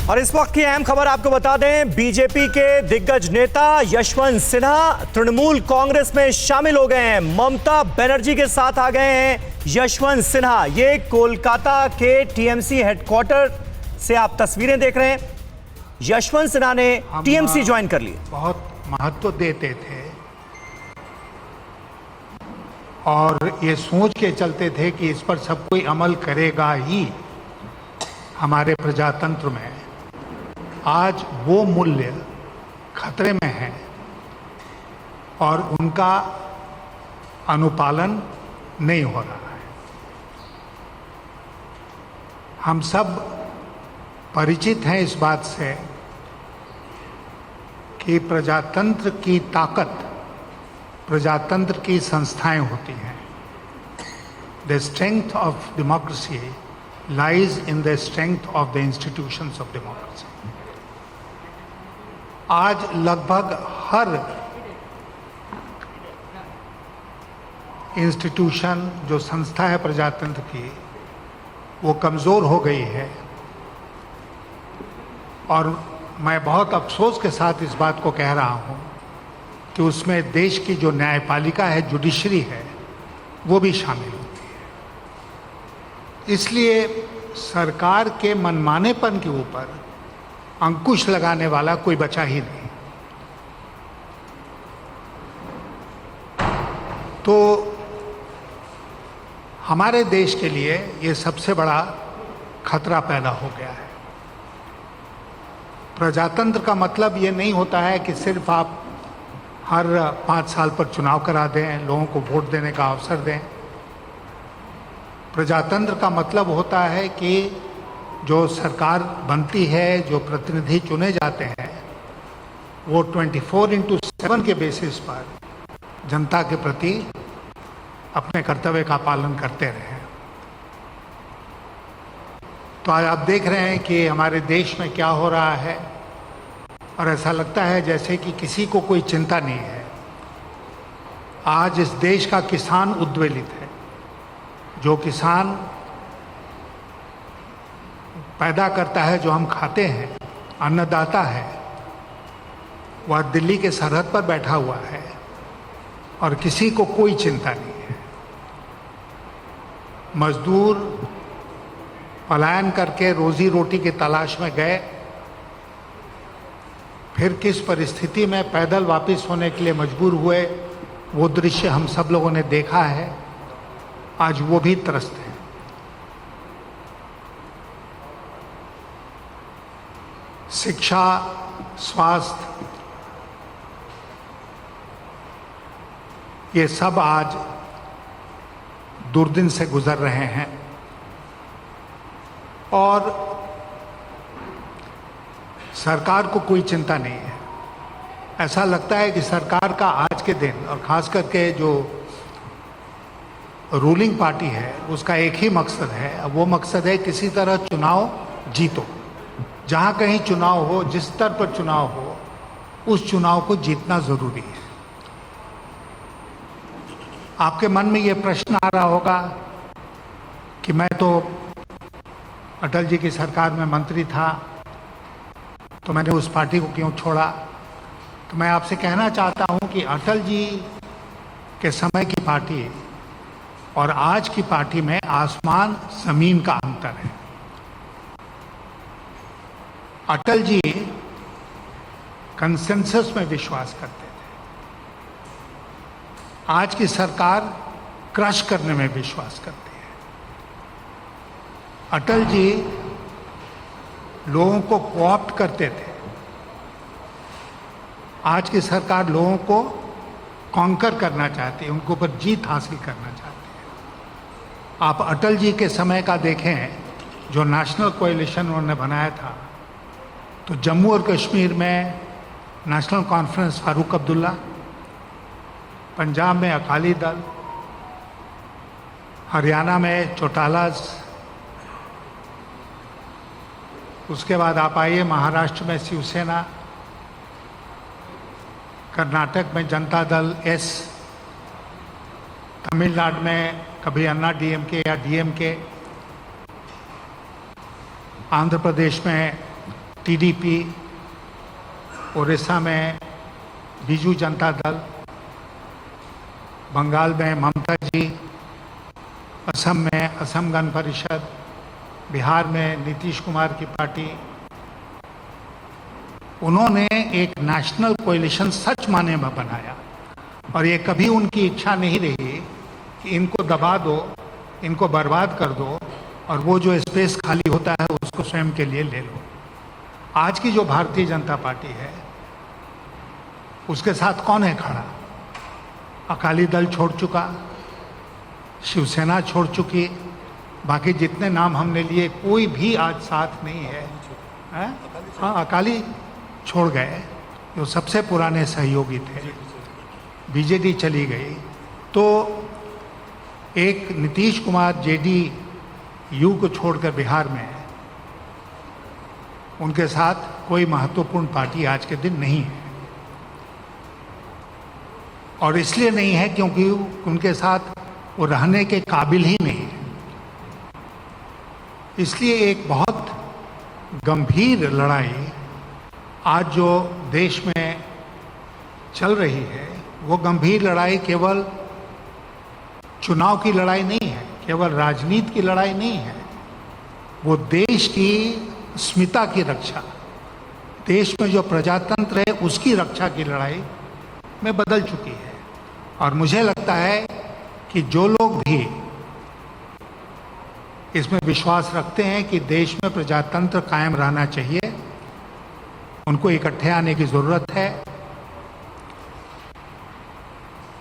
और इस वक्त की अहम खबर आपको बता दें, बीजेपी के दिग्गज नेता यशवंत सिन्हा तृणमूल कांग्रेस में शामिल हो गए हैं। ममता बनर्जी के साथ आ गए हैं यशवंत सिन्हा। ये कोलकाता के टीएमसी हेडक्वार्टर से आप तस्वीरें देख रहे हैं। यशवंत सिन्हा ने टीएमसी ज्वाइन कर ली। बहुत महत्व देते थे और ये सोच के चलते थे कि इस पर सब कोई अमल करेगा ही हमारे प्रजातंत्र में। आज वो मूल्य खतरे में है और उनका अनुपालन नहीं हो रहा है। हम सब परिचित हैं इस बात से कि प्रजातंत्र की ताकत प्रजातंत्र की संस्थाएं होती हैं। The strength of democracy lies in the strength of the institutions of democracy. आज लगभग हर इंस्टीट्यूशन जो संस्था है प्रजातंत्र की, वो कमज़ोर हो गई है। और मैं बहुत अफसोस के साथ इस बात को कह रहा हूँ कि उसमें देश की जो न्यायपालिका है, जुडिशरी है, वो भी शामिल होती है। इसलिए सरकार के मनमानेपन के ऊपर अंकुश लगाने वाला कोई बचा ही नहीं। तो हमारे देश के लिए ये सबसे बड़ा खतरा पैदा हो गया है। प्रजातंत्र का मतलब ये नहीं होता है कि सिर्फ आप हर 5 साल पर चुनाव करा दें, लोगों को वोट देने का अवसर दें। प्रजातंत्र का मतलब होता है कि जो सरकार बनती है, जो प्रतिनिधि चुने जाते हैं, वो 24/7 के बेसिस पर जनता के प्रति अपने कर्तव्य का पालन करते रहें। तो आज आप देख रहे हैं कि हमारे देश में क्या हो रहा है और ऐसा लगता है जैसे कि किसी को कोई चिंता नहीं है। आज इस देश का किसान उद्वेलित है। जो किसान पैदा करता है, जो हम खाते हैं, अन्नदाता है, वह दिल्ली के सरहद पर बैठा हुआ है और किसी को कोई चिंता नहीं है। मजदूर पलायन करके रोजी रोटी की तलाश में गए, फिर किस परिस्थिति में पैदल वापस होने के लिए मजबूर हुए, वो दृश्य हम सब लोगों ने देखा है। आज वो भी त्रस्त है। शिक्षा, स्वास्थ्य, ये सब आज दुर्दिन से गुजर रहे हैं और सरकार को कोई चिंता नहीं है। ऐसा लगता है कि सरकार का आज के दिन, और खास करके जो रूलिंग पार्टी है, उसका एक ही मकसद है। अब वो मकसद है किसी तरह चुनाव जीतो। जहाँ कहीं चुनाव हो, जिस स्तर पर चुनाव हो, उस चुनाव को जीतना जरूरी है। आपके मन में ये प्रश्न आ रहा होगा कि मैं तो अटल जी की सरकार में मंत्री था, तो मैंने उस पार्टी को क्यों छोड़ा। तो मैं आपसे कहना चाहता हूं कि अटल जी के समय की पार्टी और आज की पार्टी में आसमान जमीन का अंतर है। अटल जी कंसेंसस में विश्वास करते थे। आज की सरकार क्रश करने में विश्वास करती है। अटल जी लोगों को कोऑप्ट करते थे। आज की सरकार लोगों को कॉन्कर करना चाहती है, उनके ऊपर जीत हासिल करना चाहती है। आप अटल जी के समय का देखें, जो नेशनल कोएलिशन उन्होंने बनाया था, तो जम्मू और कश्मीर में नेशनल कॉन्फ्रेंस फारूक अब्दुल्ला, पंजाब में अकाली दल, हरियाणा में चौटालाज, उसके बाद आप आइए महाराष्ट्र में शिवसेना, कर्नाटक में जनता दल एस, तमिलनाडु में कभी अन्ना डीएमके या डीएमके, आंध्र प्रदेश में टीडीपी, उड़ीसा में बीजू जनता दल, बंगाल में ममता जी, असम में असम गण परिषद, बिहार में नीतीश कुमार की पार्टी, उन्होंने एक नेशनल कोएलिशन सच माने में बनाया। और ये कभी उनकी इच्छा नहीं रही कि इनको दबा दो, इनको बर्बाद कर दो और वो जो स्पेस खाली होता है उसको स्वयं के लिए ले लो। आज की जो भारतीय जनता पार्टी है उसके साथ कौन है खड़ा? अकाली दल छोड़ चुका, शिवसेना छोड़ चुकी, बाकी जितने नाम हमने लिए कोई भी आज साथ नहीं है, हाँ अकाली छोड़ गए जो सबसे पुराने सहयोगी थे, बीजेडी चली गई। तो एक नीतीश कुमार जेडीयू को छोड़कर बिहार में उनके साथ कोई महत्वपूर्ण पार्टी आज के दिन नहीं है। और इसलिए नहीं है क्योंकि उनके साथ वो रहने के काबिल ही नहीं है। इसलिए एक बहुत गंभीर लड़ाई आज जो देश में चल रही है, वो गंभीर लड़ाई केवल चुनाव की लड़ाई नहीं है, केवल राजनीति की लड़ाई नहीं है, वो देश की अस्मिता की रक्षा, देश में जो प्रजातंत्र है उसकी रक्षा की लड़ाई में बदल चुकी है। और मुझे लगता है कि जो लोग भी इसमें विश्वास रखते हैं कि देश में प्रजातंत्र कायम रहना चाहिए, उनको इकट्ठे आने की जरूरत है।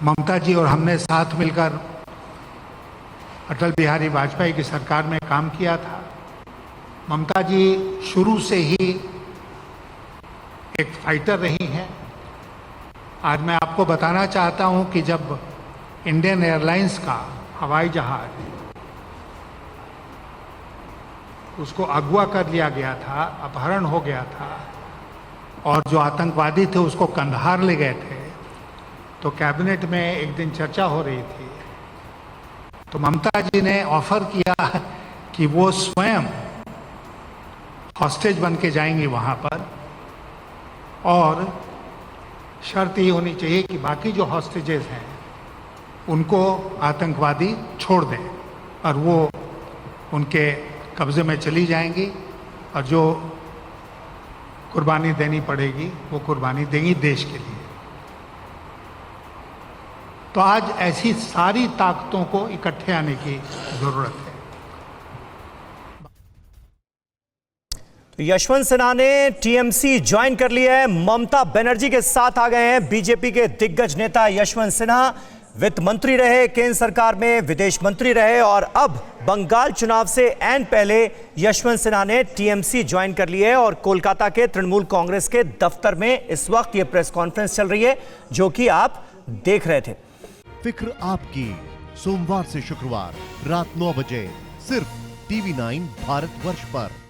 ममता जी और हमने साथ मिलकर अटल बिहारी वाजपेयी की सरकार में काम किया था। ममता जी शुरू से ही एक फाइटर रही हैं। आज मैं आपको बताना चाहता हूं कि जब इंडियन एयरलाइंस का हवाई जहाज उसको अगवा कर लिया गया था, अपहरण हो गया था और जो आतंकवादी थे उसको कंधार ले गए थे, तो कैबिनेट में एक दिन चर्चा हो रही थी, तो ममता जी ने ऑफर किया कि वो स्वयं हॉस्टेज बन के जाएंगी वहाँ पर, और शर्त ये होनी चाहिए कि बाकी जो हॉस्टेजेस हैं उनको आतंकवादी छोड़ दें और वो उनके कब्जे में चली जाएंगी और जो कुर्बानी देनी पड़ेगी वो कुर्बानी देंगी देश के लिए। तो आज ऐसी सारी ताकतों को इकट्ठे आने की जरूरत है। तो यशवंत सिन्हा ने टीएमसी ज्वाइन कर लिया है, ममता बनर्जी के साथ आ गए हैं। बीजेपी के दिग्गज नेता यशवंत सिन्हा वित्त मंत्री रहे, केंद्र सरकार में विदेश मंत्री रहे और अब बंगाल चुनाव से ऐन पहले यशवंत सिन्हा ने टीएमसी ज्वाइन कर ली है और कोलकाता के तृणमूल कांग्रेस के दफ्तर में इस वक्त ये प्रेस कॉन्फ्रेंस चल रही है जो कि आप देख रहे थे। फिक्र आपकी, सोमवार से शुक्रवार रात 9 बजे सिर्फ TV9 भारतवर्ष पर।